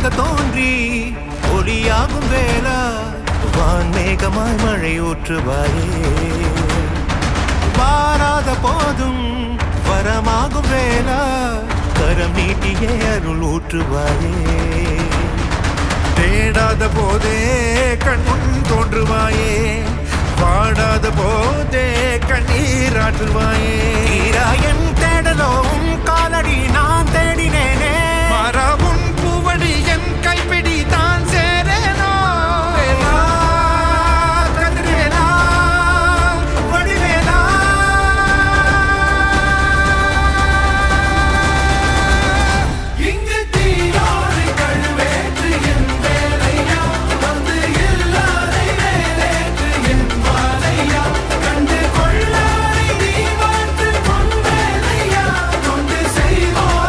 ஒளியாக தோன்றி ஒளியாகும் வேளா வான்மேகமாய் மழை ஊற்றுவாயே வாராத போதும் வரமாகும் வேளா கரம் நீட்டியே அருள் ஊற்றுவாயே தேடாத போதே கண்முன் தோன்றுவாயே பாடாத போதே கண்ணீராற்றுவாயே என் தேடலோம் காலடி நான்